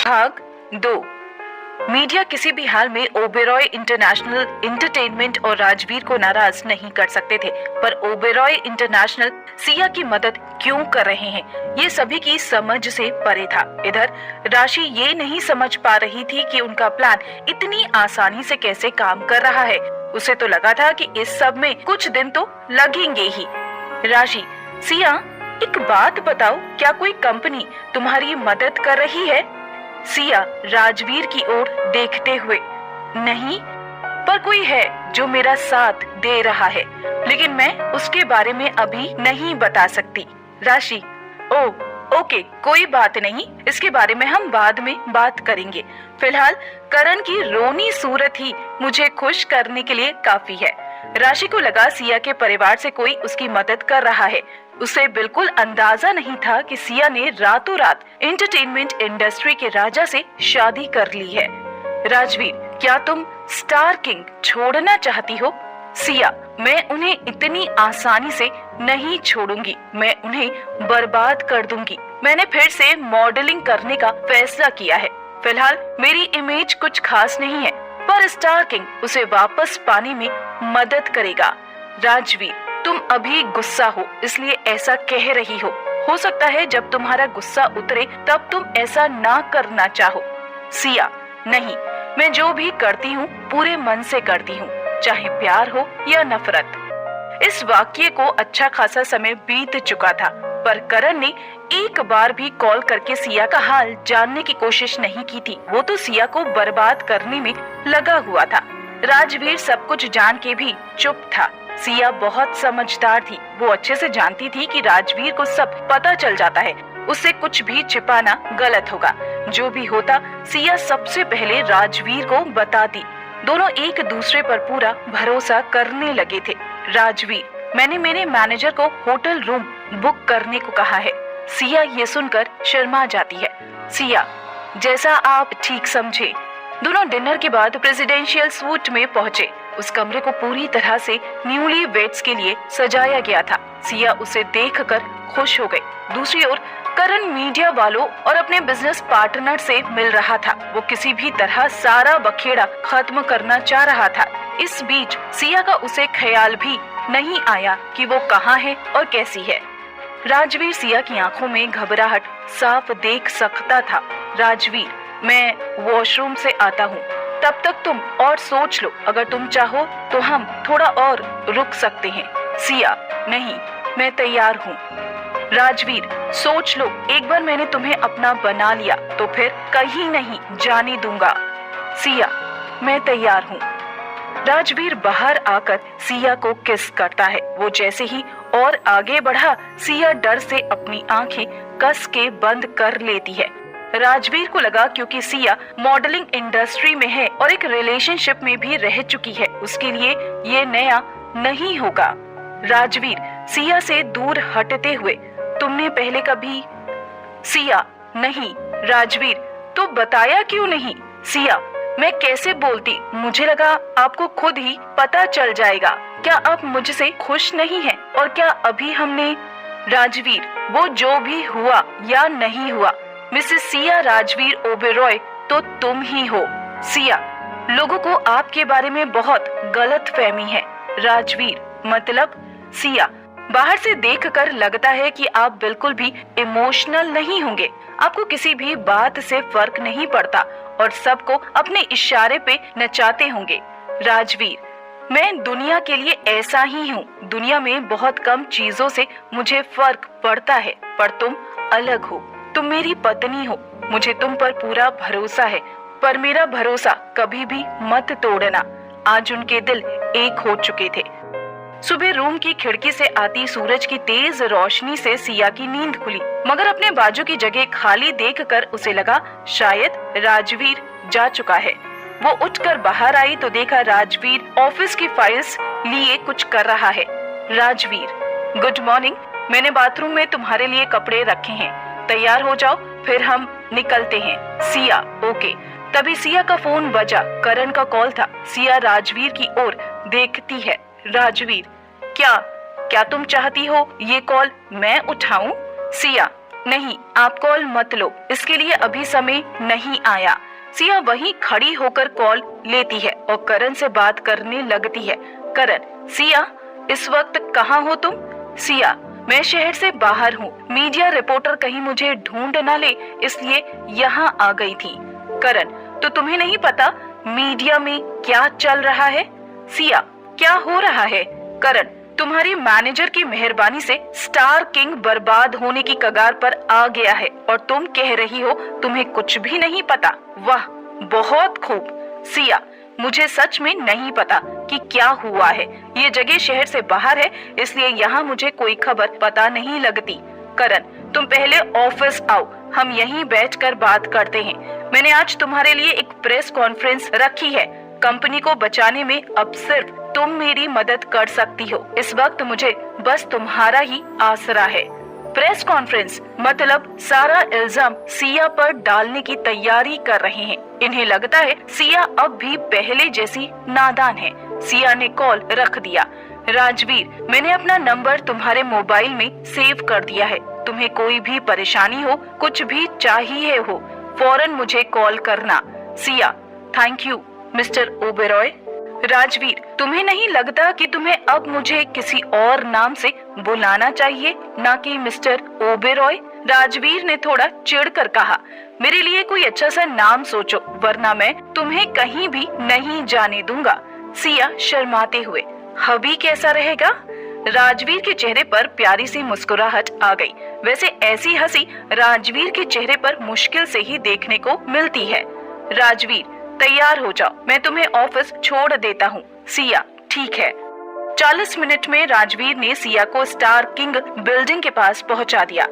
भाग 2। मीडिया किसी भी हाल में ओबेरॉय इंटरनेशनल एंटरटेनमेंट और राजवीर को नाराज नहीं कर सकते थे, पर ओबेरॉय इंटरनेशनल सिया की मदद क्यों कर रहे हैं, ये सभी की समझ से परे था। इधर राशि ये नहीं समझ पा रही थी कि उनका प्लान इतनी आसानी से कैसे काम कर रहा है। उसे तो लगा था कि इस सब में कुछ दिन तो लगेंगे ही। राशि, सिया एक बात बताओ, क्या कोई कंपनी तुम्हारी मदद कर रही है? सिया राजवीर की ओर देखते हुए, नहीं, पर कोई है जो मेरा साथ दे रहा है, लेकिन मैं उसके बारे में अभी नहीं बता सकती। राशि, ओके, कोई बात नहीं, इसके बारे में हम बाद में बात करेंगे। फिलहाल करण की रोनी सूरत ही मुझे खुश करने के लिए काफी है। राशि को लगा सिया के परिवार से कोई उसकी मदद कर रहा है। उसे बिल्कुल अंदाजा नहीं था कि सिया ने रातों रात एंटरटेनमेंट इंडस्ट्री के राजा से शादी कर ली है। राजवीर, क्या तुम स्टार किंग छोड़ना चाहती हो? सिया, मैं उन्हें इतनी आसानी से नहीं छोड़ूंगी, मैं उन्हें बर्बाद कर दूंगी। मैंने फिर से मॉडलिंग करने का फैसला किया है। फिलहाल मेरी इमेज कुछ खास नहीं है, पर स्टार किंग उसे वापस पाने में मदद करेगा। राजवीर, तुम अभी गुस्सा हो इसलिए ऐसा कह रही हो सकता है जब तुम्हारा गुस्सा उतरे तब तुम ऐसा ना करना चाहो। सिया, नहीं, मैं जो भी करती हूँ पूरे मन से करती हूँ, चाहे प्यार हो या नफरत। इस वाक्य को अच्छा खासा समय बीत चुका था, पर करण ने एक बार भी कॉल करके सिया का हाल जानने की कोशिश नहीं की थी। वो तो सिया को बर्बाद करने में लगा हुआ था। राजवीर सब कुछ जान के भी चुप था। सिया बहुत समझदार थी, वो अच्छे से जानती थी कि राजवीर को सब पता चल जाता है, उससे कुछ भी छिपाना गलत होगा। जो भी होता सिया सबसे पहले राजवीर को बताती। दोनों एक दूसरे पर पूरा भरोसा करने लगे थे। राजवीर, मैंने मेरे मैनेजर को होटल रूम बुक करने को कहा है। सिया ये सुनकर शर्मा जाती है। सिया, जैसा आप ठीक समझे। दोनों डिनर के बाद प्रेसिडेंशियल सूट में पहुँचे। उस कमरे को पूरी तरह से न्यूली वेड्स के लिए सजाया गया था। सिया उसे देखकर खुश हो गई। दूसरी ओर करण मीडिया वालों और अपने बिजनेस पार्टनर से मिल रहा था। वो किसी भी तरह सारा बखेड़ा खत्म करना चाह रहा था। इस बीच सिया का उसे ख्याल भी नहीं आया कि वो कहाँ है और कैसी है। राजवीर सिया की आंखों में घबराहट साफ देख सकता था। राजवीर, मैं वॉशरूम से आता हूँ, तब तक तुम और सोच लो, अगर तुम चाहो तो हम थोड़ा और रुक सकते हैं। सिया, नहीं, मैं तैयार हूँ। राजवीर, सोच लो, एक बार मैंने तुम्हें अपना बना लिया तो फिर कहीं नहीं जाने दूंगा। सिया, मैं तैयार हूँ। राजवीर बाहर आकर सिया को किस करता है। वो जैसे ही और आगे बढ़ा, सिया डर से अपनी आंखें कस के बंद कर लेती है। राजवीर को लगा क्योंकि सिया मॉडलिंग इंडस्ट्री में है और एक रिलेशनशिप में भी रह चुकी है, उसके लिए ये नया नहीं होगा। राजवीर सिया से दूर हटते हुए, तुमने पहले कभी? सिया, नहीं। राजवीर, तो बताया क्यों नहीं? सिया, मैं कैसे बोलती, मुझे लगा आपको खुद ही पता चल जाएगा। क्या आप मुझसे खुश नहीं हैं? और क्या अभी हमने? राजवीर, वो जो भी हुआ या नहीं हुआ, मिसेस सिया राजवीर ओबेरॉय तो तुम ही हो। सिया, लोगों को आपके बारे में बहुत गलत फहमी है। राजवीर, मतलब? सिया, बाहर से देखकर लगता है कि आप बिल्कुल भी इमोशनल नहीं होंगे, आपको किसी भी बात से फर्क नहीं पड़ता और सबको अपने इशारे पे नचाते होंगे। राजवीर, मैं दुनिया के लिए ऐसा ही हूँ, दुनिया में बहुत कम चीजों से मुझे फर्क पड़ता है, पर तुम अलग हो, तुम मेरी पत्नी हो, मुझे तुम पर पूरा भरोसा है, पर मेरा भरोसा कभी भी मत तोड़ना। आज उनके दिल एक हो चुके थे। सुबह रूम की खिड़की से आती सूरज की तेज रोशनी से सिया की नींद खुली, मगर अपने बाजू की जगह खाली देखकर उसे लगा शायद राजवीर जा चुका है। वो उठकर बाहर आई तो देखा राजवीर ऑफिस की फाइल्स लिए कुछ कर रहा है। राजवीर, गुड मॉर्निंग, मैंने बाथरूम में तुम्हारे लिए कपड़े रखे हैं, तैयार हो जाओ, फिर हम निकलते हैं। सिया, ओके। तभी सिया का फोन बजा, करण का कॉल था। सिया राजवीर की ओर देखती है। राजवीर, क्या तुम चाहती हो ये कॉल मैं उठाऊं? सिया, नहीं, आप कॉल मत लो, इसके लिए अभी समय नहीं आया। सिया वहीं खड़ी होकर कॉल लेती है और करण से बात करने लगती है। करण, सिया, इस वक्त कहाँ हो तुम? सिया, मैं शहर से बाहर हूँ, मीडिया रिपोर्टर कहीं मुझे ढूंढ ना ले इसलिए यहाँ आ गई थी। करण, तो तुम्हें नहीं पता मीडिया में क्या चल रहा है? सिया, क्या हो रहा है? करण, तुम्हारी मैनेजर की मेहरबानी से स्टार किंग बर्बाद होने की कगार पर आ गया है और तुम कह रही हो तुम्हें कुछ भी नहीं पता। वाह, बहुत खूब। सिया, मुझे सच में नहीं पता कि क्या हुआ है। ये जगह शहर से बाहर है इसलिए यहाँ मुझे कोई खबर पता नहीं लगती। करण, तुम पहले ऑफिस आओ, हम यहीं बैठकर बात करते हैं। मैंने आज तुम्हारे लिए एक प्रेस कॉन्फ्रेंस रखी है। कंपनी को बचाने में अब सिर्फ तुम मेरी मदद कर सकती हो। इस वक्त मुझे बस तुम्हारा ही आसरा है। प्रेस कॉन्फ्रेंस मतलब सारा इल्जाम सिया पर डालने की तैयारी कर रहे हैं। इन्हें लगता है सिया अब भी पहले जैसी नादान है। सिया ने कॉल रख दिया। राजवीर, मैंने अपना नंबर तुम्हारे मोबाइल में सेव कर दिया है। तुम्हें कोई भी परेशानी हो, कुछ भी चाहिए हो, फौरन मुझे कॉल करना। Siya, thank you mister Oberoi. Rajveer, तुम्हें नहीं लगता कि तुम्हें अब मुझे किसी और नाम से बुलाना चाहिए, ना कि मिस्टर ओबेरॉय? राजवीर ने थोड़ा चिढ़कर कहा, मेरे लिए कोई अच्छा सा नाम सोचो वरना मैं तुम्हें कहीं भी नहीं जाने दूंगा। सिया शर्माते हुए, हबी कैसा रहेगा? राजवीर के चेहरे पर प्यारी सी मुस्कुराहट आ गई। वैसे ऐसी हंसी राजवीर के चेहरे पर मुश्किल से ही देखने को मिलती है। राजवीर, तैयार हो जाओ, मैं तुम्हें ऑफिस छोड़ देता हूँ। सिया, ठीक है। 40 मिनट में राजवीर ने सिया को स्टार किंग बिल्डिंग के पास पहुँचा दिया।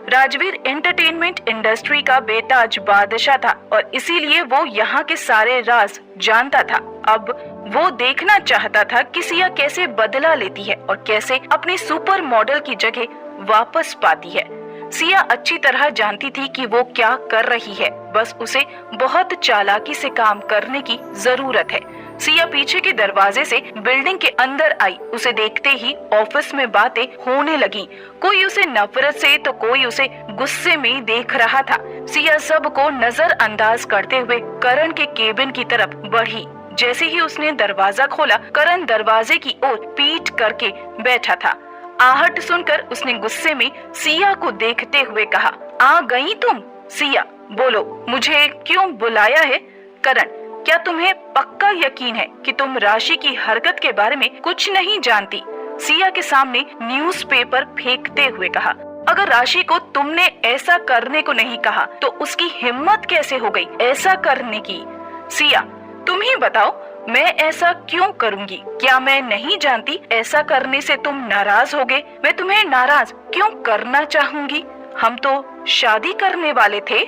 राजवीर एंटरटेनमेंट इंडस्ट्री का बेताज बादशाह था और इसीलिए वो यहाँ के सारे राज जानता था। अब वो देखना चाहता था कि सिया कैसे बदला लेती है और कैसे अपनी सुपर मॉडल की जगह वापस पाती है। सिया अच्छी तरह जानती थी कि वो क्या कर रही है, बस उसे बहुत चालाकी से काम करने की जरूरत है। सिया पीछे के दरवाजे से बिल्डिंग के अंदर आई। उसे देखते ही ऑफिस में बातें होने लगी। कोई उसे नफरत से तो कोई उसे गुस्से में देख रहा था। सिया सबको नजरअंदाज करते हुए करण के केबिन की तरफ बढ़ी। जैसे ही उसने दरवाजा खोला, करण दरवाजे की ओर पीठ करके बैठा था। आहट सुनकर उसने गुस्से में सिया को देखते हुए कहा, आ गई तुम? सिया, बोलो, मुझे क्यों बुलाया है? करण, क्या तुम्हें पक्का यकीन है कि तुम राशि की हरकत के बारे में कुछ नहीं जानती? सिया के सामने न्यूज़पेपर फेंकते हुए कहा, अगर राशि को तुमने ऐसा करने को नहीं कहा तो उसकी हिम्मत कैसे हो गई ऐसा करने की? सिया, तुम ही बताओ, मैं ऐसा क्यों करूंगी? क्या मैं नहीं जानती ऐसा करने से तुम नाराज होगे? मैं तुम्हें नाराज क्यों करना चाहूंगी? हम तो शादी करने वाले थे।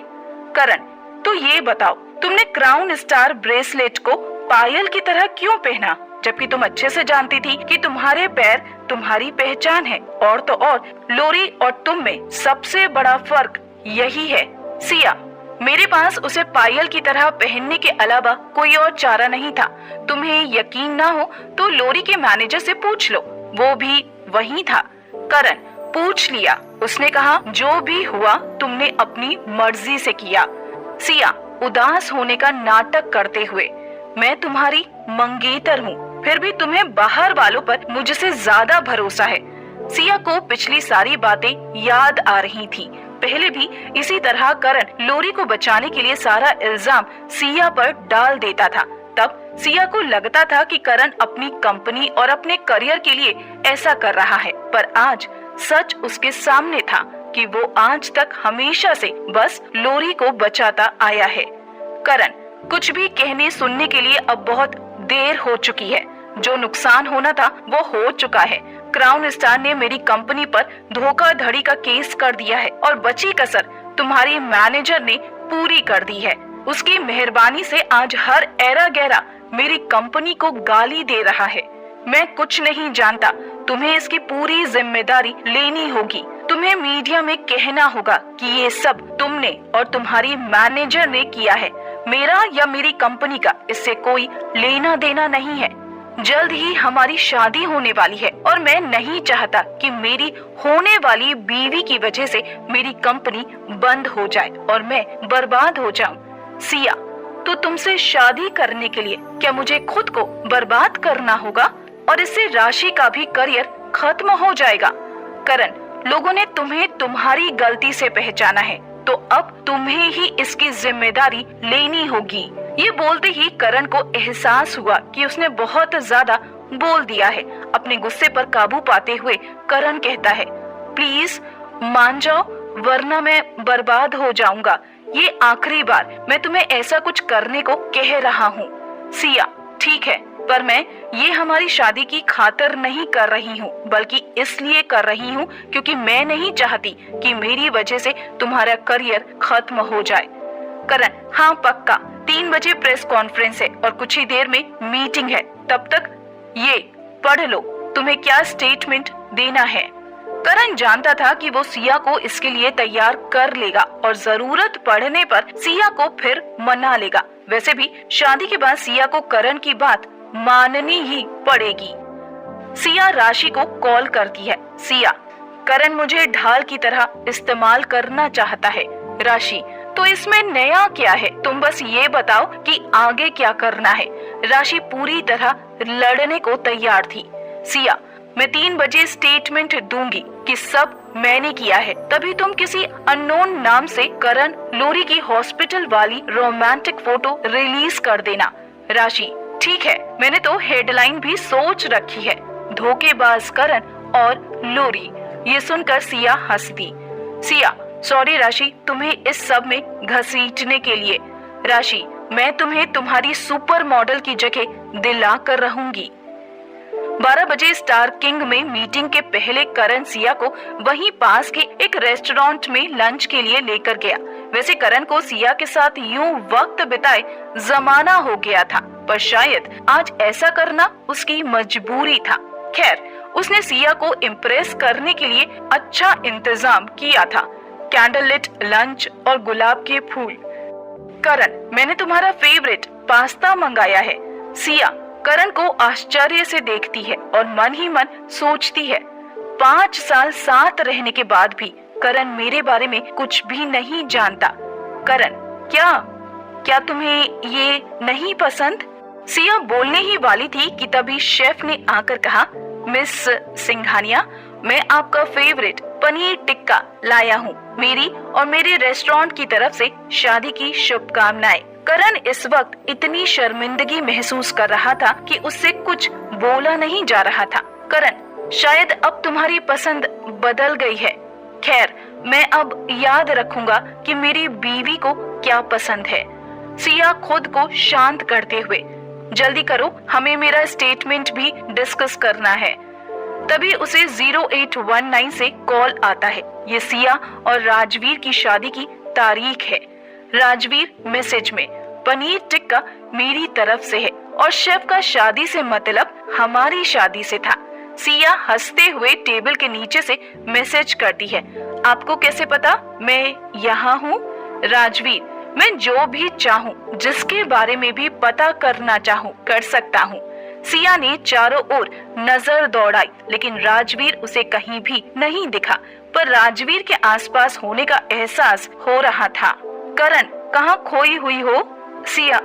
करण, तो ये बताओ, तुमने क्राउन स्टार ब्रेसलेट को पायल की तरह क्यों पहना, जबकि तुम अच्छे से जानती थी कि तुम्हारे पैर तुम्हारी पहचान है। और तो और, लोरी और तुम में सबसे बड़ा फर्क यही है। सिया, मेरे पास उसे पायल की तरह पहनने के अलावा कोई और चारा नहीं था। तुम्हें यकीन ना हो तो लोरी के मैनेजर से पूछ लो, वो भी वही था। करण, पूछ लिया, उसने कहा जो भी हुआ तुमने अपनी मर्जी से किया। सिया उदास होने का नाटक करते हुए, मैं तुम्हारी मंगेतर हूँ, फिर भी तुम्हें बाहर वालों पर मुझसे ज्यादा भरोसा है। सिया को पिछली सारी बातें याद आ रही थी। पहले भी इसी तरह करण लोरी को बचाने के लिए सारा इल्जाम सिया पर डाल देता था। तब सिया को लगता था कि करण अपनी कंपनी और अपने करियर के लिए ऐसा कर रहा है, पर आज सच उसके सामने था कि वो आज तक हमेशा से बस लोरी को बचाता आया है। करण, कुछ भी कहने सुनने के लिए अब बहुत देर हो चुकी है। जो नुकसान होना था वो हो चुका है। क्राउन स्टार ने मेरी कंपनी पर धोखाधड़ी का केस कर दिया है और बची कसर तुम्हारी मैनेजर ने पूरी कर दी है। उसकी मेहरबानी से आज हर ऐरा गहरा मेरी कंपनी को गाली दे रहा है। मैं कुछ नहीं जानता, तुम्हें इसकी पूरी जिम्मेदारी लेनी होगी। तुम्हें मीडिया में कहना होगा कि ये सब तुमने और तुम्हारी मैनेजर ने किया है। मेरा या मेरी कंपनी का इससे कोई लेना देना नहीं है। जल्द ही हमारी शादी होने वाली है और मैं नहीं चाहता कि मेरी होने वाली बीवी की वजह से मेरी कंपनी बंद हो जाए और मैं बर्बाद हो जाऊं। सिया, तो तुमसे शादी करने के लिए क्या मुझे खुद को बर्बाद करना होगा और इससे राशि का भी करियर खत्म हो जाएगा? करण, लोगों ने तुम्हें तुम्हारी गलती से पहचाना है, तो अब तुम्हें ही इसकी जिम्मेदारी लेनी होगी। ये बोलते ही करण को एहसास हुआ कि उसने बहुत ज्यादा बोल दिया है। अपने गुस्से पर काबू पाते हुए करण कहता है, प्लीज मान जाओ वरना मैं बर्बाद हो जाऊंगा। ये आखिरी बार मैं तुम्हें ऐसा कुछ करने को कह रहा हूँ। सिया, ठीक है, पर मैं ये हमारी शादी की खातिर नहीं कर रही हूँ, बल्कि इसलिए कर रही हूँ क्योंकि मैं नहीं चाहती कि मेरी वजह से तुम्हारा करियर खत्म हो जाए। करण, हाँ पक्का, 3 बजे प्रेस कॉन्फ्रेंस है और कुछ ही देर में मीटिंग है। तब तक ये पढ़ लो, तुम्हें क्या स्टेटमेंट देना है। करण जानता था कि वो सिया को इसके लिए तैयार कर लेगा और जरूरत पड़ने पर सिया को फिर मना लेगा। वैसे भी शादी के बाद सिया को करण की बात माननी ही पड़ेगी। सिया राशि को कॉल करती है। सिया, करण मुझे ढाल की तरह इस्तेमाल करना चाहता है। राशि, तो इसमें नया क्या है? तुम बस ये बताओ कि आगे क्या करना है। राशि पूरी तरह लड़ने को तैयार थी। सिया, मैं 3 बजे स्टेटमेंट दूंगी कि सब मैंने किया है, तभी तुम किसी अननोन नाम से करण लोरी की हॉस्पिटल वाली रोमांटिक फोटो रिलीज कर देना। राशि, ठीक है, मैंने तो हेडलाइन भी सोच रखी है, धोखेबाज करण और लोरी। ये सुनकर सिया हंस दी। सिया, सॉरी राशि, तुम्हें इस सब में घसीटने के लिए। राशि, मैं तुम्हें तुम्हारी सुपर मॉडल की जगह दिला कर रहूंगी। 12 बजे स्टार किंग में मीटिंग के पहले करण सिया को वहीं पास के एक रेस्टोरेंट में लंच के लिए लेकर गया। वैसे करण को सिया के साथ यूं वक्त बिताए जमाना हो गया था, पर शायद आज ऐसा करना उसकी मजबूरी था। खैर, उसने सिया को इम्प्रेस करने के लिए अच्छा इंतजाम किया था, कैंडल लिट लंच और गुलाब के फूल। करण, मैंने तुम्हारा फेवरेट पास्ता मंगाया है। सिया करण को आश्चर्य से देखती है और मन ही मन सोचती है, 5 साल साथ रहने के बाद भी करण मेरे बारे में कुछ भी नहीं जानता। करण, क्या तुम्हें ये नहीं पसंद? सिया बोलने ही वाली थी कि तभी शेफ ने आकर कहा, मिस सिंघानिया, मैं आपका फेवरेट पनीर टिक्का लाया हूँ। मेरी और मेरे रेस्टोरेंट की तरफ से शादी की शुभकामनाएं। करण इस वक्त इतनी शर्मिंदगी महसूस कर रहा था कि उससे कुछ बोला नहीं जा रहा था। करण, शायद अब तुम्हारी पसंद बदल गई है। खैर, मैं अब याद रखूंगा कि मेरी बीवी को क्या पसंद है। सिया खुद को शांत करते हुए, जल्दी करो, हमें मेरा स्टेटमेंट भी डिस्कस करना है। तभी उसे 0819 से कॉल आता है। ये सिया और राजवीर की शादी की तारीख है। राजवीर मैसेज में, पनीर टिक्का मेरी तरफ से है और शेफ का शादी से मतलब हमारी शादी से था। सिया हंसते हुए टेबल के नीचे से मैसेज करती है, आपको कैसे पता मैं यहाँ हूँ? राजवीर, मैं जो भी चाहूँ, जिसके बारे में भी पता करना चाहूँ, कर सकता हूँ। सिया ने चारों ओर नजर दौड़ाई, लेकिन राजवीर उसे कहीं भी नहीं दिखा, पर राजवीर के आसपास होने का एहसास हो रहा था। करण, कहाँ खोई हुई हो? सिया,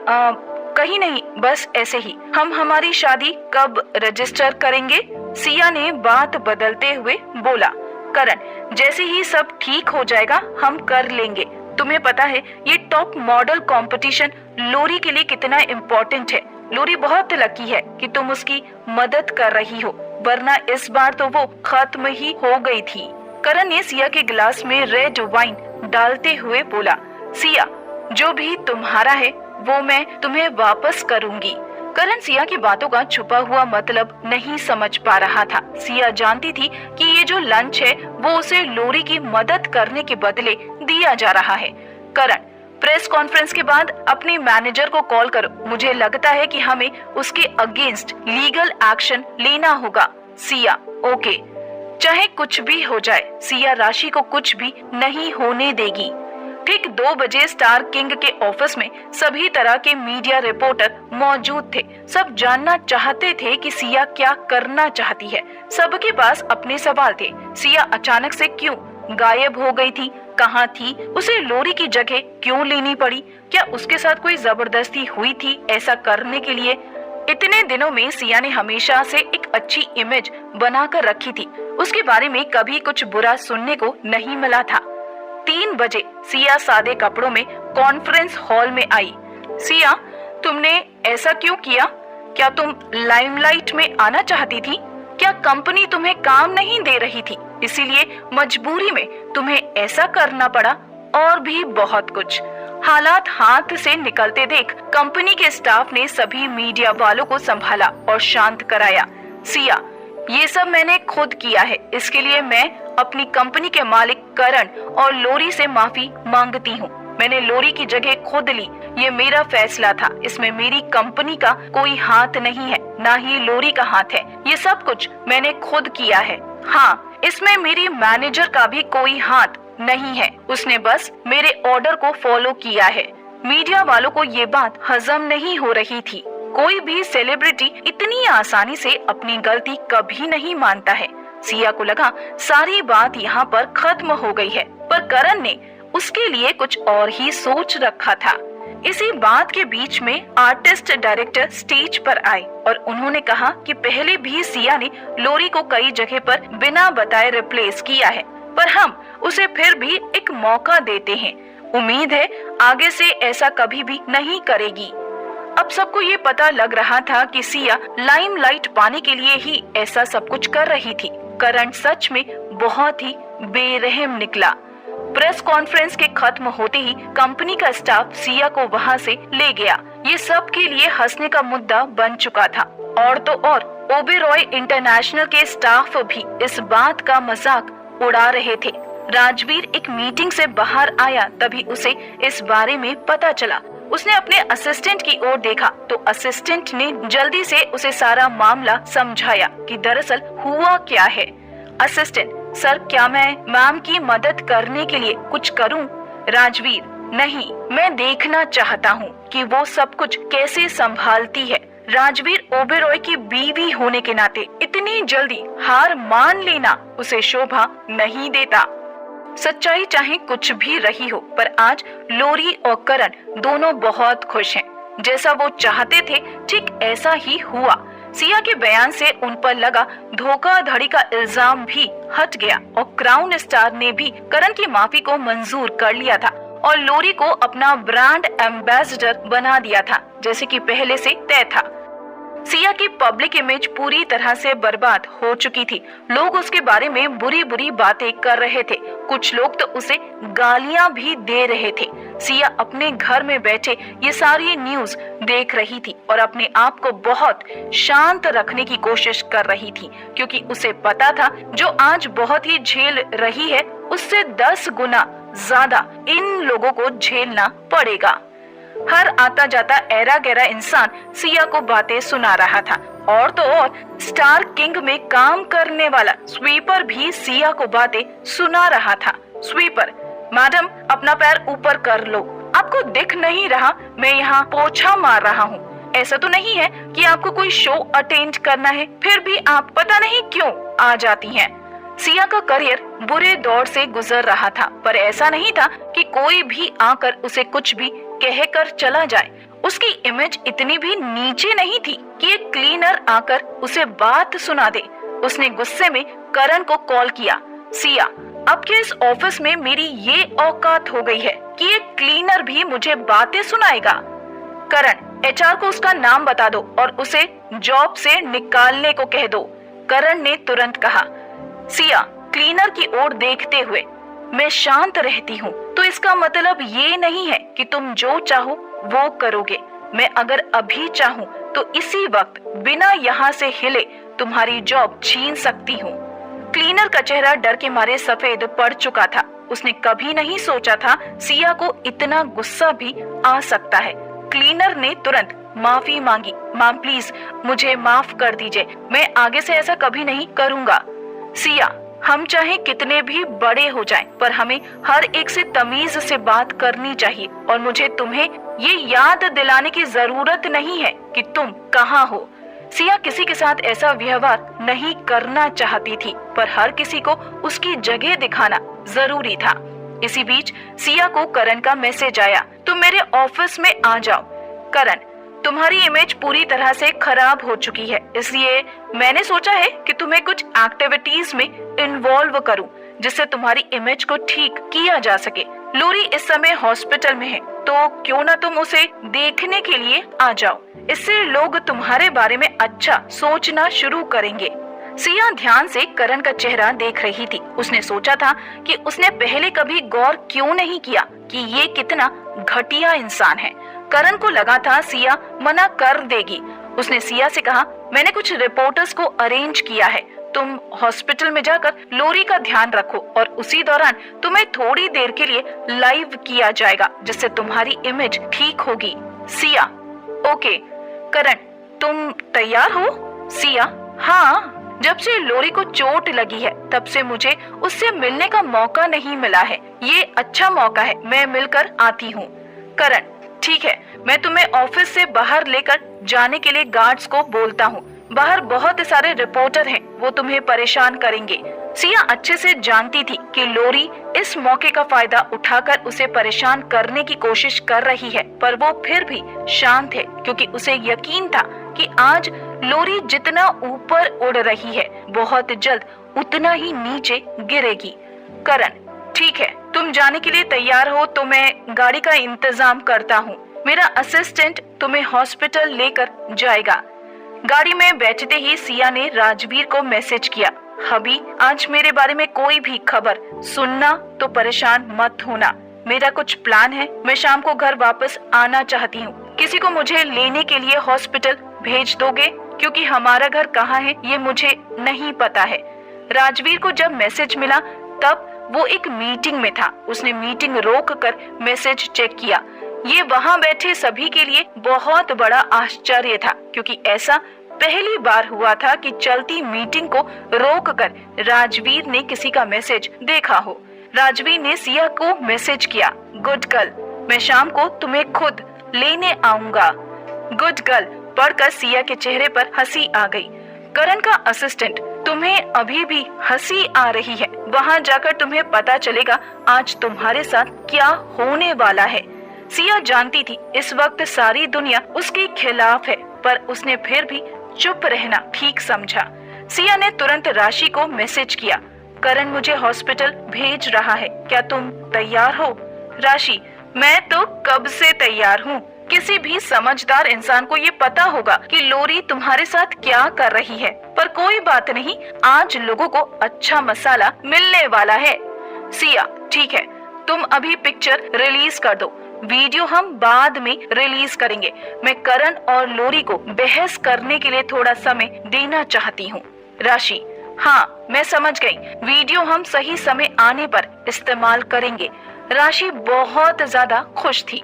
कहीं नहीं, बस ऐसे ही। हम हमारी शादी कब रजिस्टर करेंगे? सिया ने बात बदलते हुए बोला। करण, जैसे ही सब ठीक हो जाएगा हम कर लेंगे। तुम्हें पता है ये टॉप मॉडल कंपटीशन लोरी के लिए कितना इम्पोर्टेंट है। लोरी बहुत लकी है कि तुम उसकी मदद कर रही हो, वरना इस बार तो वो खत्म ही हो गई थी। करण ने सिया के गिलास में रेड वाइन डालते हुए बोला, सिया, जो भी तुम्हारा है वो मैं तुम्हें वापस करूंगी। करण सिया की बातों का छुपा हुआ मतलब नहीं समझ पा रहा था। सिया जानती थी कि ये जो लंच है वो उसे लोरी की मदद करने के बदले दिया जा रहा है। करण, प्रेस कॉन्फ्रेंस के बाद अपने मैनेजर को कॉल करो, मुझे लगता है कि हमें उसके अगेंस्ट लीगल एक्शन लेना होगा। सिया, ओके, चाहे कुछ भी हो जाए, सिया राशि को कुछ भी नहीं होने देगी। ठीक 2 बजे स्टार किंग के ऑफिस में सभी तरह के मीडिया रिपोर्टर मौजूद थे। सब जानना चाहते थे कि सिया क्या करना चाहती है। सबके पास अपने सवाल थे। सिया अचानक से क्यों गायब हो गई थी, कहाँ थी, उसे लोरी की जगह क्यों लेनी पड़ी, क्या उसके साथ कोई जबरदस्ती हुई थी ऐसा करने के लिए। इतने दिनों में सिया ने हमेशा से एक अच्छी इमेज बनाकर रखी थी। उसके बारे में कभी कुछ बुरा सुनने को नहीं मिला था। 3 बजे सिया सादे कपड़ों में कॉन्फ्रेंस हॉल में आई। सिया, तुमने ऐसा क्यों किया? क्या तुम लाइमलाइट में आना चाहती थी? क्या कंपनी तुम्हें काम नहीं दे रही थी, इसीलिए मजबूरी में तुम्हें ऐसा करना पड़ा? और भी बहुत कुछ। हालात हाथ से निकलते देख कंपनी के स्टाफ ने सभी मीडिया वालों को संभाला और शांत कराया। सिया, ये सब मैंने खुद किया है, इसके लिए मैं अपनी कंपनी के मालिक करण और लोरी से माफी मांगती हूँ। मैंने लोरी की जगह खुद ली, ये मेरा फैसला था। इसमें मेरी कंपनी का कोई हाथ नहीं है, ना ही लोरी का हाथ है। ये सब कुछ मैंने खुद किया है। हाँ, इसमें मेरी मैनेजर का भी कोई हाथ नहीं है, उसने बस मेरे ऑर्डर को फॉलो किया है। मीडिया वालों को ये बात हजम नहीं हो रही थी। कोई भी सेलिब्रिटी इतनी आसानी से अपनी गलती कभी नहीं मानता है। सिया को लगा सारी बात यहाँ पर खत्म हो गई है, पर करण ने उसके लिए कुछ और ही सोच रखा था। इसी बात के बीच में आर्टिस्ट डायरेक्टर स्टेज पर आए और उन्होंने कहा कि पहले भी सिया ने लोरी को कई जगह पर बिना बताए रिप्लेस किया है, पर हम उसे फिर भी एक मौका देते हैं। उम्मीद है आगे से ऐसा कभी भी नहीं करेगी। अब सबको ये पता लग रहा था कि सिया लाइमलाइट पाने के लिए ही ऐसा सब कुछ कर रही थी। करण सच में बहुत ही बेरहम निकला। प्रेस कॉन्फ्रेंस के खत्म होते ही कंपनी का स्टाफ सिया को वहां से ले गया। ये सब के लिए हंसने का मुद्दा बन चुका था। और तो और ओबेरॉय इंटरनेशनल के स्टाफ भी इस बात का मजाक उड़ा रहे थे। राजवीर एक मीटिंग से बाहर आया, तभी उसे इस बारे में पता चला। उसने अपने असिस्टेंट की ओर देखा तो असिस्टेंट ने जल्दी से उसे सारा मामला समझाया कि दरअसल हुआ क्या है। असिस्टेंट, सर, क्या मैं मैम की मदद करने के लिए कुछ करूं? राजवीर, नहीं, मैं देखना चाहता हूं कि वो सब कुछ कैसे संभालती है। राजवीर ओबेरॉय की बीवी होने के नाते इतनी जल्दी हार मान लेना उसे शोभा नहीं देता। सच्चाई चाहे कुछ भी रही हो, पर आज लोरी और करण दोनों बहुत खुश हैं। जैसा वो चाहते थे ठीक ऐसा ही हुआ। सिया के बयान से उन पर लगा धोखाधड़ी का इल्जाम भी हट गया और क्राउन स्टार ने भी करण की माफी को मंजूर कर लिया था और लोरी को अपना ब्रांड एम्बेसडर बना दिया था, जैसे कि पहले से तय था। सिया की पब्लिक इमेज पूरी तरह से बर्बाद हो चुकी थी। लोग उसके बारे में बुरी बुरी बातें कर रहे थे। कुछ लोग तो उसे गालियां भी दे रहे थे। सिया अपने घर में बैठे ये सारी न्यूज देख रही थी और अपने आप को बहुत शांत रखने की कोशिश कर रही थी, क्योंकि उसे पता था जो आज बहुत ही झेल रही है उससे 10 गुना ज्यादा इन लोगों को झेलना पड़ेगा। हर आता जाता ऐरा गैरा इंसान सिया को बातें सुना रहा था। और तो और स्टार किंग में काम करने वाला स्वीपर भी सिया को बातें सुना रहा था। स्वीपर, मैडम, अपना पैर ऊपर कर लो। आपको दिख नहीं रहा मैं यहाँ पोछा मार रहा हूँ? ऐसा तो नहीं है कि आपको कोई शो अटेंड करना है, फिर भी आप पता नहीं क्यों आ जाती हैं। सिया का करियर बुरे दौर से गुजर रहा था, पर ऐसा नहीं था कि कोई भी आकर उसे कुछ भी कहकर चला जाए। उसकी इमेज इतनी भी नीचे नहीं थी कि एक क्लीनर आकर उसे बात सुना दे। उसने गुस्से में करण को कॉल किया। सिया, अब क्या इस ऑफिस में मेरी ये औकात हो गई है कि एक क्लीनर भी मुझे बातें सुनाएगा? करण, एचआर को उसका नाम बता दो और उसे जॉब से निकालने को कह दो। करण ने तुरंत कहा। सिया क्लीनर की ओर देखते हुए, मैं शांत रहती हूँ तो इसका मतलब ये नहीं है कि तुम जो चाहो वो करोगे। मैं अगर अभी चाहूँ तो इसी वक्त बिना यहाँ से हिले तुम्हारी जॉब छीन सकती हूँ। क्लीनर का चेहरा डर के मारे सफेद पड़ चुका था। उसने कभी नहीं सोचा था सिया को इतना गुस्सा भी आ सकता है। क्लीनर ने तुरंत माफी मांगी। मैम प्लीज मुझे माफ कर दीजिए, मैं आगे से ऐसा कभी नहीं करूँगा। सिया, हम चाहे कितने भी बड़े हो जाएं, पर हमें हर एक से तमीज से बात करनी चाहिए और मुझे तुम्हें ये याद दिलाने की जरूरत नहीं है कि तुम कहाँ हो। सिया किसी के साथ ऐसा व्यवहार नहीं करना चाहती थी, पर हर किसी को उसकी जगह दिखाना जरूरी था। इसी बीच सिया को करण का मैसेज आया, तुम मेरे ऑफिस में आ जाओ। करण, तुम्हारी इमेज पूरी तरह से खराब हो चुकी है, इसलिए मैंने सोचा है कि तुम्हें कुछ एक्टिविटीज में इन्वॉल्व करूं, जिससे तुम्हारी इमेज को ठीक किया जा सके। लोरी इस समय हॉस्पिटल में है, तो क्यों ना तुम उसे देखने के लिए आ जाओ। इससे लोग तुम्हारे बारे में अच्छा सोचना शुरू करेंगे। सिया ध्यान से करण का चेहरा देख रही थी। उसने सोचा था कि उसने पहले कभी गौर क्यों नहीं किया कि ये कितना घटिया इंसान है। करण को लगा था सिया मना कर देगी। उसने सिया से कहा, मैंने कुछ रिपोर्टर्स को अरेंज किया है, तुम हॉस्पिटल में जाकर लोरी का ध्यान रखो और उसी दौरान तुम्हें थोड़ी देर के लिए लाइव किया जाएगा, जिससे तुम्हारी इमेज ठीक होगी। सिया, ओके। करण, तुम तैयार हो? सिया, हाँ, जब से लोरी को चोट लगी है तब से मुझे उससे मिलने का मौका नहीं मिला है। ये अच्छा मौका है, मैं मिलकर आती हूँ। करण, ठीक है, मैं तुम्हें ऑफिस से बाहर लेकर जाने के लिए गार्ड्स को बोलता हूँ। बाहर बहुत सारे रिपोर्टर हैं, वो तुम्हें परेशान करेंगे। सिया अच्छे से जानती थी कि लोरी इस मौके का फायदा उठाकर उसे परेशान करने की कोशिश कर रही है, पर वो फिर भी शांत है, क्योंकि उसे यकीन था कि आज लोरी जितना ऊपर उड़ रही है, बहुत जल्द उतना ही नीचे गिरेगी। करण, ठीक है, तुम जाने के लिए तैयार हो तो मैं गाड़ी का इंतजाम करता हूँ। मेरा असिस्टेंट तुम्हें हॉस्पिटल लेकर जाएगा। गाड़ी में बैठते ही सिया ने राजवीर को मैसेज किया, हबी, आज मेरे बारे में कोई भी खबर सुनना तो परेशान मत होना। मेरा कुछ प्लान है, मैं शाम को घर वापस आना चाहती हूँ। किसी को मुझे लेने के लिए हॉस्पिटल भेज दोगे? क्योंकि हमारा घर कहाँ है ये मुझे नहीं पता है। राजवीर को जब मैसेज मिला तब वो एक मीटिंग में था। उसने मीटिंग रोक कर मैसेज चेक किया। ये वहाँ बैठे सभी के लिए बहुत बड़ा आश्चर्य था, क्योंकि ऐसा पहली बार हुआ था कि चलती मीटिंग को रोककर राजवीर ने किसी का मैसेज देखा हो। राजवीर ने सिया को मैसेज किया, गुड गर्ल, मैं शाम को तुम्हें खुद लेने आऊंगा। गुड गर्ल पढ़कर सिया के चेहरे पर हंसी आ गई। करण का असिस्टेंट, तुम्हें अभी भी हंसी आ रही है, वहाँ जाकर तुम्हें पता चलेगा आज तुम्हारे साथ क्या होने वाला है। सिया जानती थी इस वक्त सारी दुनिया उसके खिलाफ है, पर उसने फिर भी चुप रहना ठीक समझा। सिया ने तुरंत राशि को मैसेज किया, करण मुझे हॉस्पिटल भेज रहा है, क्या तुम तैयार हो? राशि, मैं तो कब से तैयार हूँ। किसी भी समझदार इंसान को ये पता होगा कि लोरी तुम्हारे साथ क्या कर रही है, पर कोई बात नहीं, आज लोगों को अच्छा मसाला मिलने वाला है। सिया, ठीक है, तुम अभी पिक्चर रिलीज कर दो, वीडियो हम बाद में रिलीज करेंगे। मैं करण और लोरी को बहस करने के लिए थोड़ा समय देना चाहती हूँ। राशि, हाँ, मैं समझ गई, वीडियो हम सही समय आने पर इस्तेमाल करेंगे। राशि बहुत ज्यादा खुश थी।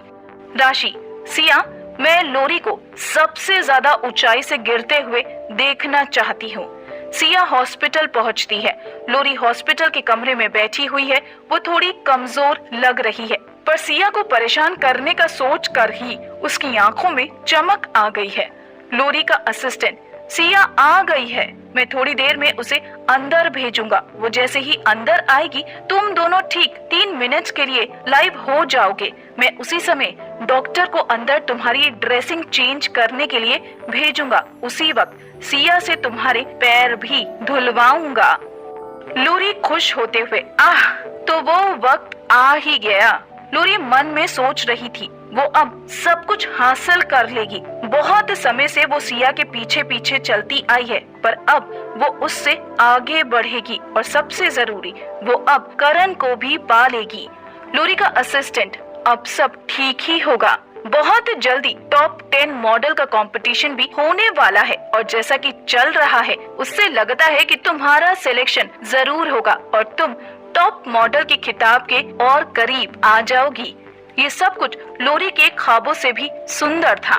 राशि, सिया, मैं लोरी को सबसे ज्यादा ऊंचाई से गिरते हुए देखना चाहती हूँ। सिया हॉस्पिटल पहुँचती है। लोरी हॉस्पिटल के कमरे में बैठी हुई है। वो थोड़ी कमजोर लग रही है, पर सिया को परेशान करने का सोच कर ही उसकी आंखों में चमक आ गई है। लोरी का असिस्टेंट, सिया आ गई है, मैं थोड़ी देर में उसे अंदर भेजूंगा। वो जैसे ही अंदर आएगी तुम दोनों ठीक 3 मिनट के लिए लाइव हो जाओगे। मैं उसी समय डॉक्टर को अंदर तुम्हारी ड्रेसिंग चेंज करने के लिए भेजूंगा। उसी वक्त सिया से तुम्हारे पैर भी धुलवाऊंगा। लोरी खुश होते हुए, आह, तो वो वक्त आ ही गया। लोरी मन में सोच रही थी वो अब सब कुछ हासिल कर लेगी। बहुत समय से वो सिया के पीछे पीछे चलती आई है, पर अब वो उससे आगे बढ़ेगी और सबसे जरूरी, वो अब करण को भी पा लेगी। लोरी का असिस्टेंट, अब सब ठीक ही होगा। बहुत जल्दी टॉप 10 मॉडल का कंपटीशन भी होने वाला है और जैसा कि चल रहा है उससे लगता है कि तुम्हारा सिलेक्शन जरूर होगा और तुम टॉप मॉडल के खिताब के और करीब आ जाओगी। ये सब कुछ लोरी के ख्वाबों से भी सुंदर था।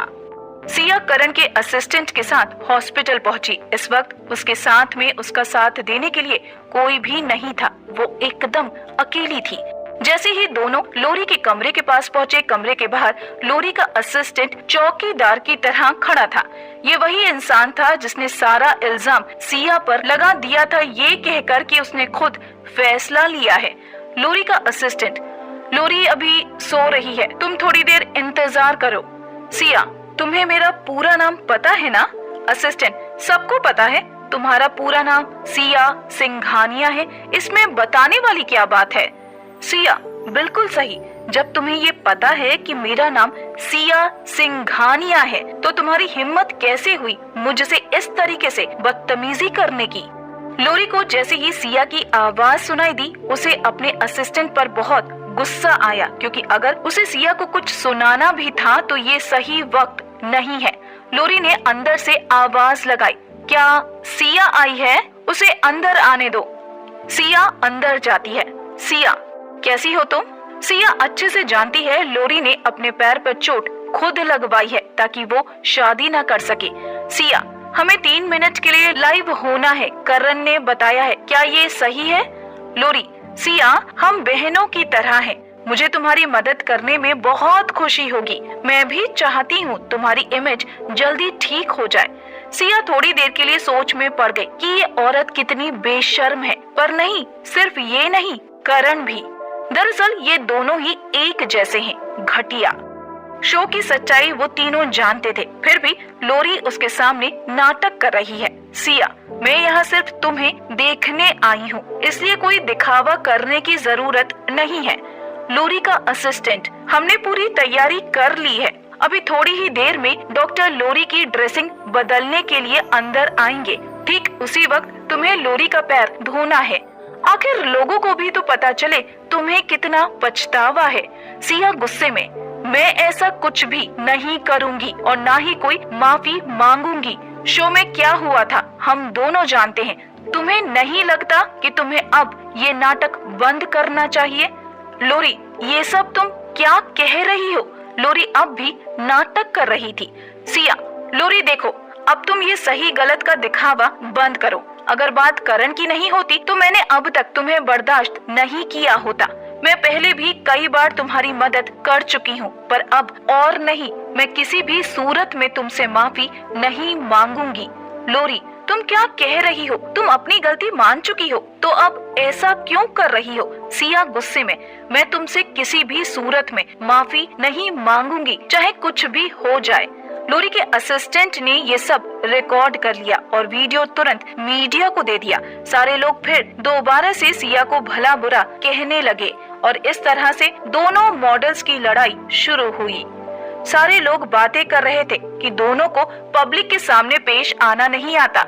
सिया करण के असिस्टेंट के साथ हॉस्पिटल पहुंची। इस वक्त उसके साथ में उसका साथ देने के लिए कोई भी नहीं था। वो एकदम अकेली थी। जैसे ही दोनों लोरी के कमरे के पास पहुंचे, कमरे के बाहर लोरी का असिस्टेंट चौकीदार की तरह खड़ा था। ये वही इंसान था जिसने सारा इल्जाम सिया पर लगा दिया था, ये कहकर कि उसने खुद फैसला लिया है। लोरी का असिस्टेंट, लोरी अभी सो रही है, तुम थोड़ी देर इंतजार करो। सिया, तुम्हें मेरा पूरा नाम पता है ना? असिस्टेंट, सबको पता है, तुम्हारा पूरा नाम सिया सिंघानिया है, इसमें बताने वाली क्या बात है? सिया, बिल्कुल सही। जब तुम्हें ये पता है कि मेरा नाम सिया सिंघानिया है तो तुम्हारी हिम्मत कैसे हुई मुझसे इस तरीके से बदतमीजी करने की? लोरी को जैसे ही सिया की आवाज सुनाई दी, उसे अपने असिस्टेंट पर बहुत गुस्सा आया, क्योंकि अगर उसे सिया को कुछ सुनाना भी था तो ये सही वक्त नहीं है। लोरी ने अंदर से आवाज लगाई, क्या सिया आई है? उसे अंदर आने दो। सिया अंदर जाती है। सिया, कैसी हो तुम? सिया अच्छे से जानती है लोरी ने अपने पैर पर चोट खुद लगवाई है ताकि वो शादी ना कर सके। सिया, हमें 3 मिनट के लिए लाइव होना है, करण ने बताया है, क्या ये सही है? लोरी, सिया, हम बहनों की तरह हैं। मुझे तुम्हारी मदद करने में बहुत खुशी होगी। मैं भी चाहती हूँ तुम्हारी इमेज जल्दी ठीक हो जाए। सिया थोड़ी देर के लिए सोच में पड़ गई कि ये औरत कितनी बेशर्म है, पर नहीं, सिर्फ ये नहीं, करण भी। दरअसल ये दोनों ही एक जैसे हैं, घटिया। शो की सच्चाई वो तीनों जानते थे, फिर भी लोरी उसके सामने नाटक कर रही है। सिया, मैं यहाँ सिर्फ तुम्हें देखने आई हूँ, इसलिए कोई दिखावा करने की जरूरत नहीं है। लोरी का असिस्टेंट, हमने पूरी तैयारी कर ली है, अभी थोड़ी ही देर में डॉक्टर लोरी की ड्रेसिंग बदलने के लिए अंदर आएंगे। ठीक उसी वक्त तुम्हें लोरी का पैर धोना है। आखिर लोगों को भी तो पता चले तुम्हें कितना पछतावा है। सिया गुस्से में, मैं ऐसा कुछ भी नहीं करूंगी और ना ही कोई माफी मांगूंगी। शो में क्या हुआ था हम दोनों जानते हैं। तुम्हें नहीं लगता कि तुम्हें अब ये नाटक बंद करना चाहिए? लोरी, ये सब तुम क्या कह रही हो? लोरी अब भी नाटक कर रही थी। सिया, लोरी देखो, अब तुम ये सही गलत का दिखावा बंद करो। अगर बात करण की नहीं होती तो मैंने अब तक तुम्हें बर्दाश्त नहीं किया होता। मैं पहले भी कई बार तुम्हारी मदद कर चुकी हूँ, पर अब और नहीं, मैं किसी भी सूरत में तुमसे माफी नहीं मांगूंगी। लोरी, तुम क्या कह रही हो? तुम अपनी गलती मान चुकी हो, तो अब ऐसा क्यों कर रही हो? सिया गुस्से में, मैं तुमसे किसी भी सूरत में माफी नहीं मांगूंगी, चाहे कुछ भी हो जाए। लोरी के असिस्टेंट ने ये सब रिकॉर्ड कर लिया और वीडियो तुरंत मीडिया को दे दिया। सारे लोग फिर दोबारा से सिया को भला बुरा कहने लगे और इस तरह से दोनों मॉडल्स की लड़ाई शुरू हुई। सारे लोग बातें कर रहे थे कि दोनों को पब्लिक के सामने पेश आना नहीं आता।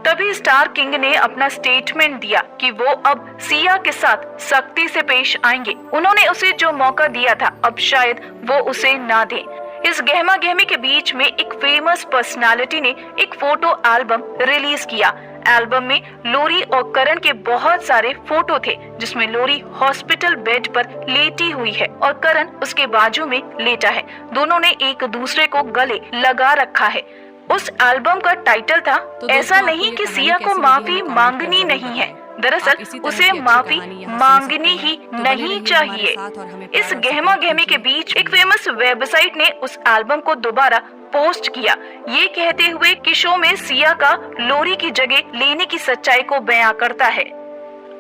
तभी स्टार किंग ने अपना स्टेटमेंट दिया कि वो अब सिया के साथ सख्ती से पेश आएंगे। उन्होंने उसे जो मौका दिया था अब शायद वो उसे ना दे। इस गहमा गहमी के बीच में एक फेमस पर्सनालिटी ने एक फोटो एल्बम रिलीज किया। एल्बम में लोरी और करण के बहुत सारे फोटो थे, जिसमें लोरी हॉस्पिटल बेड पर लेटी हुई है और करण उसके बाजू में लेटा है। दोनों ने एक दूसरे को गले लगा रखा है। उस एल्बम का टाइटल था ऐसा नहीं कि सिया को माफी मांगनी नहीं है, दरअसल उसे माफी मांगनी ही नहीं चाहिए। इस गहमा गहमी के बीच एक फेमस वेबसाइट ने उस एल्बम को दोबारा पोस्ट किया, ये कहते हुए कि शो में सिया का लोरी की जगह लेने की सच्चाई को बयां करता है।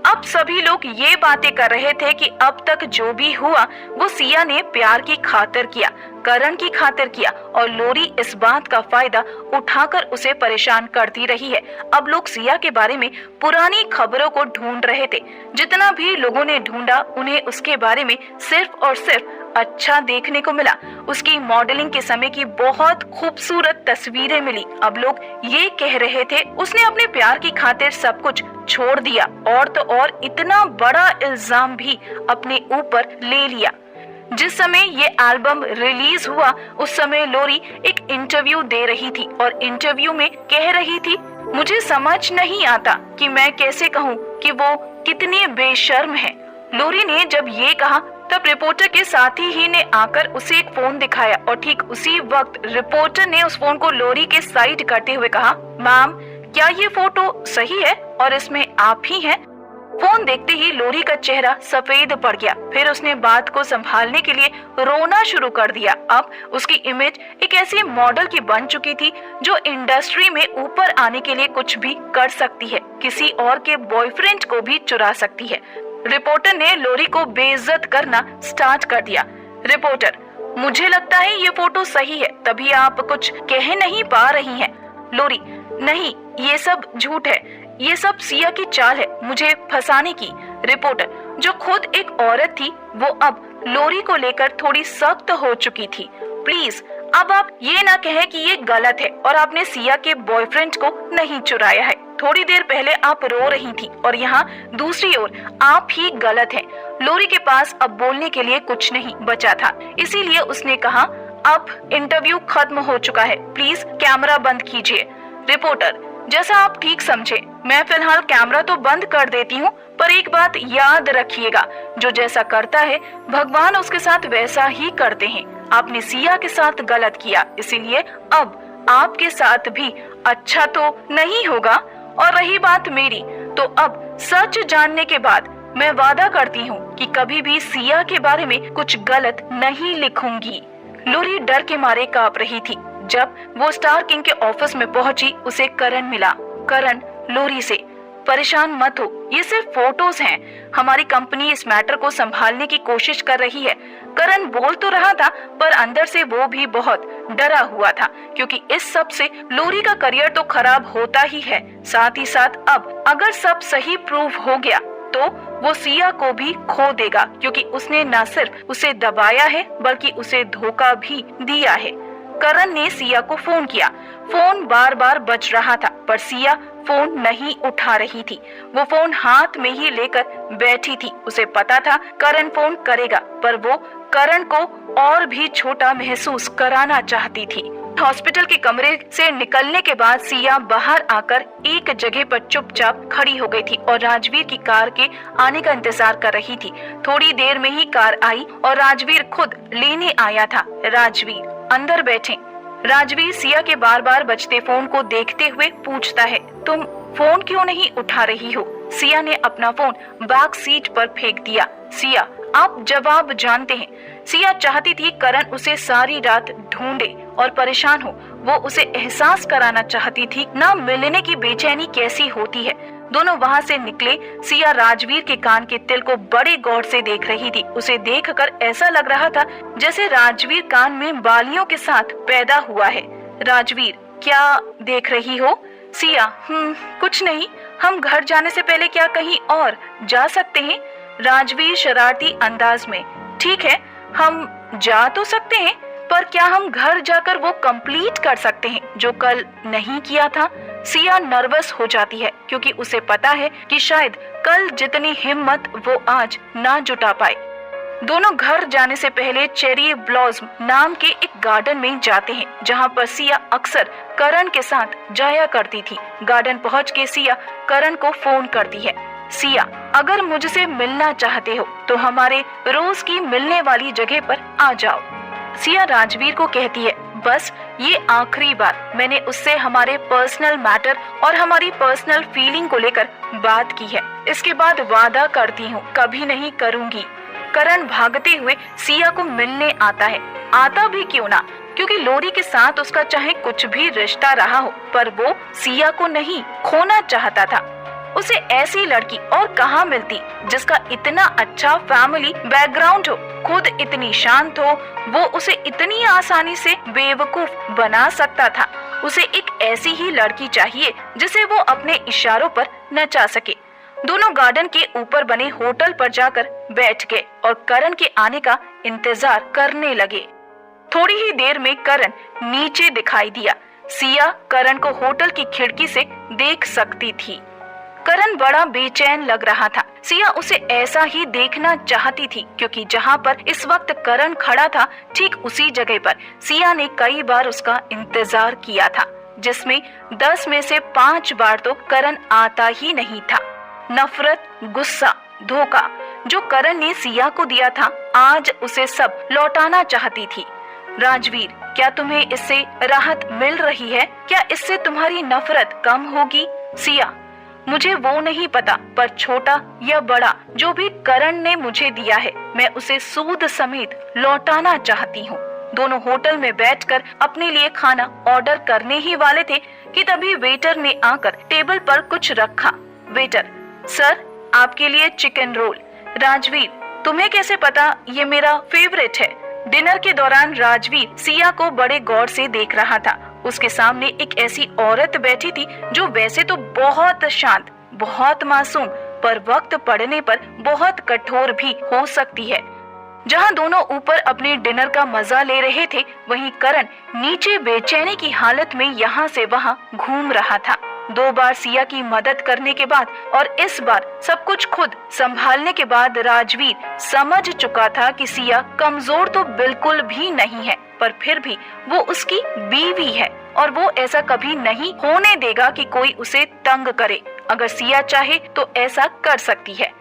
अब सभी लोग ये बातें कर रहे थे कि अब तक जो भी हुआ वो सिया ने प्यार की खातिर किया, करण की खातिर किया और लोरी इस बात का फायदा उठाकर उसे परेशान करती रही है। अब लोग सिया के बारे में पुरानी खबरों को ढूंढ रहे थे। जितना भी लोगों ने ढूंढा उन्हें उसके बारे में सिर्फ और सिर्फ अच्छा देखने को मिला। उसकी मॉडलिंग के समय की बहुत खूबसूरत तस्वीरें मिली। अब लोग ये कह रहे थे उसने अपने प्यार की खातिर सब कुछ छोड़ दिया और तो और इतना बड़ा इल्जाम भी अपने ऊपर ले लिया। जिस समय ये एल्बम रिलीज हुआ उस समय लोरी एक इंटरव्यू दे रही थी और इंटरव्यू में कह रही थी, मुझे समझ नहीं आता कि मैं कैसे कहूँ कि वो कितनी बेशर्म है। लोरी ने जब ये कहा तब रिपोर्टर के साथी ही ने आकर उसे एक फोन दिखाया और ठीक उसी वक्त रिपोर्टर ने उस फोन को लोरी के साइड करते हुए कहा, मैम क्या ये फोटो सही है और इसमें आप ही हैं? फोन देखते ही लोरी का चेहरा सफेद पड़ गया। फिर उसने बात को संभालने के लिए रोना शुरू कर दिया। अब उसकी इमेज एक ऐसी मॉडल की बन चुकी थी जो इंडस्ट्री में ऊपर आने के लिए कुछ भी कर सकती है, किसी और के बॉयफ्रेंड को भी चुरा सकती है। रिपोर्टर ने लोरी को बेइज्जत करना स्टार्ट कर दिया। रिपोर्टर, मुझे लगता है ये फोटो सही है, तभी आप कुछ कह नहीं पा रही हैं। लोरी, नहीं ये सब झूठ है, ये सब सिया की चाल है मुझे फंसाने की। रिपोर्टर, जो खुद एक औरत थी वो अब लोरी को लेकर थोड़ी सख्त हो चुकी थी। प्लीज अब आप ये ना कहें कि ये गलत है और आपने सिया के बॉयफ्रेंड को नहीं चुराया है। थोड़ी देर पहले आप रो रही थी और यहाँ दूसरी ओर आप ही गलत हैं। लोरी के पास अब बोलने के लिए कुछ नहीं बचा था, इसीलिए उसने कहा, अब इंटरव्यू खत्म हो चुका है, प्लीज कैमरा बंद कीजिए। रिपोर्टर, जैसा आप ठीक समझे, मैं फिलहाल कैमरा तो बंद कर देती हूँ, पर एक बात याद रखिएगा, जो जैसा करता है भगवान उसके साथ वैसा ही करते हैं। आपने सिया के साथ गलत किया, इसीलिए अब आपके साथ भी अच्छा तो नहीं होगा। और रही बात मेरी, तो अब सच जानने के बाद मैं वादा करती हूँ कि कभी भी सिया के बारे में कुछ गलत नहीं लिखूंगी। लोरी डर के मारे कांप रही थी। जब वो स्टार किंग के ऑफिस में पहुंची, उसे करण मिला। करण लोरी से, परेशान मत हो, ये सिर्फ फोटोज हैं, हमारी कंपनी इस मैटर को संभालने की कोशिश कर रही है। करण बोल तो रहा था पर अंदर से वो भी बहुत डरा हुआ था, क्योंकि इस सब से लोरी का करियर तो खराब होता ही है, साथ ही साथ अब अगर सब सही प्रूव हो गया तो वो सिया को भी खो देगा, क्योंकि उसने न सिर्फ उसे दबाया है बल्कि उसे धोखा भी दिया है। करण ने सिया को फोन किया। फोन बार बार बज रहा था पर सिया फोन नहीं उठा रही थी। वो फोन हाथ में ही लेकर बैठी थी। उसे पता था करण फोन करेगा, पर वो करण को और भी छोटा महसूस कराना चाहती थी। हॉस्पिटल के कमरे से निकलने के बाद सिया बाहर आकर एक जगह पर चुपचाप खड़ी हो गई थी और राजवीर की कार के आने का इंतजार कर रही थी। थोड़ी देर में ही कार आई और राजवीर खुद लेने आया था। राजवीर, अंदर बैठे। राजवीर सिया के बार बार बजते फोन को देखते हुए पूछता है, तुम फोन क्यों नहीं उठा रही हो? सिया ने अपना फोन बैक सीट पर फेंक दिया। सिया, आप जवाब जानते हैं। सिया चाहती थी करण उसे सारी रात ढूंढे और परेशान हो। वो उसे एहसास कराना चाहती थी ना मिलने की बेचैनी कैसी होती है। दोनों वहाँ से निकले। सिया राजवीर के कान के तिल को बड़े गौर से देख रही थी। उसे देखकर ऐसा लग रहा था जैसे राजवीर कान में बालियों के साथ पैदा हुआ है। राजवीर, क्या देख रही हो? सिया, कुछ नहीं, हम घर जाने से पहले क्या कहीं और जा सकते हैं? राजवीर शरारती अंदाज में, ठीक है, हम जा तो सकते हैं, पर क्या हम घर जाकर वो कंप्लीट कर सकते हैं जो कल नहीं किया था? सिया नर्वस हो जाती है क्योंकि उसे पता है कि शायद कल जितनी हिम्मत वो आज ना जुटा पाए। दोनों घर जाने से पहले चेरी ब्लॉसम नाम के एक गार्डन में जाते हैं, जहां पर सिया अक्सर करण के साथ जाया करती थी। गार्डन पहुंच के सिया करण को फोन करती है। सिया, अगर मुझसे मिलना चाहते हो तो हमारे रोज की मिलने वाली जगह पर आ जाओ। सिया राजवीर को कहती है, बस ये आखिरी बार मैंने उससे हमारे पर्सनल मैटर और हमारी पर्सनल फीलिंग को लेकर बात की है। इसके बाद वादा करती हूँ कभी नहीं करूँगी। करण भागते हुए सिया को मिलने आता है। आता भी क्यों ना, क्योंकि लोरी के साथ उसका चाहे कुछ भी रिश्ता रहा हो, पर वो सिया को नहीं खोना चाहता था। उसे ऐसी लड़की और कहाँ मिलती जिसका इतना अच्छा फैमिली बैकग्राउंड हो, खुद इतनी शांत हो, वो उसे इतनी आसानी से बेवकूफ बना सकता था। उसे एक ऐसी ही लड़की चाहिए जिसे वो अपने इशारों पर नचा सके। दोनों गार्डन के ऊपर बने होटल पर जाकर बैठ गए और करण के आने का इंतजार करने लगे। थोड़ी ही देर में करण नीचे दिखाई दिया। सिया करण को होटल की खिड़की से देख सकती थी। करण बड़ा बेचैन लग रहा था। सिया उसे ऐसा ही देखना चाहती थी, क्योंकि जहाँ पर इस वक्त करण खड़ा था ठीक उसी जगह पर सिया ने कई बार उसका इंतजार किया था, जिसमें 10 में से 5 बार तो करण आता ही नहीं था। नफरत, गुस्सा, धोखा, जो करण ने सिया को दिया था, आज उसे सब लौटाना चाहती थी। राजवीर, क्या तुम्हें इससे राहत मिल रही है? क्या इससे तुम्हारी नफरत कम होगी? सिया, मुझे वो नहीं पता, पर छोटा या बड़ा जो भी करण ने मुझे दिया है, मैं उसे सूद समेत लौटाना चाहती हूँ। दोनों होटल में बैठकर अपने लिए खाना ऑर्डर करने ही वाले थे कि तभी वेटर ने आकर टेबल पर कुछ रखा। वेटर, सर, आपके लिए चिकन रोल। राजवीर, तुम्हें कैसे पता ये मेरा फेवरेट है? डिनर के दौरान राजवीर सिया को बड़े गौर से देख रहा था। उसके सामने एक ऐसी औरत बैठी थी जो वैसे तो बहुत शांत, बहुत मासूम, पर वक्त पड़ने पर बहुत कठोर भी हो सकती है। जहां दोनों ऊपर अपने डिनर का मजा ले रहे थे, वहीं करण नीचे बेचैनी की हालत में यहाँ से वहाँ घूम रहा था। 2 बार सिया की मदद करने के बाद और इस बार सब कुछ खुद संभालने के बाद राजवीर समझ चुका था कि सिया कमजोर तो बिल्कुल भी नहीं है, पर फिर भी वो उसकी बीवी है और वो ऐसा कभी नहीं होने देगा कि कोई उसे तंग करे। अगर सिया चाहे तो ऐसा कर सकती है।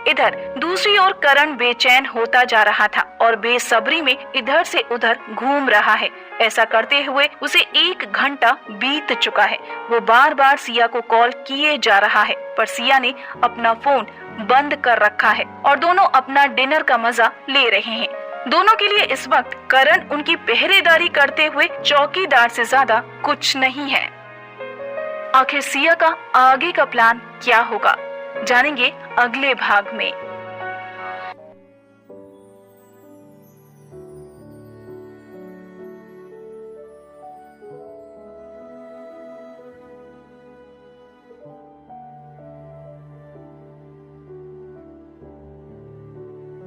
इधर दूसरी ओर करण बेचैन होता जा रहा था और बेसब्री में इधर से उधर घूम रहा है। ऐसा करते हुए उसे 1 घंटा बीत चुका है। वो बार बार सिया को कॉल किए जा रहा है, पर सिया ने अपना फोन बंद कर रखा है और दोनों अपना डिनर का मजा ले रहे हैं। दोनों के लिए इस वक्त करण उनकी पहरेदारी करते हुए चौकीदार से ज्यादा कुछ नहीं है। आखिर सिया का आगे का प्लान क्या होगा, जानेंगे अगले भाग में।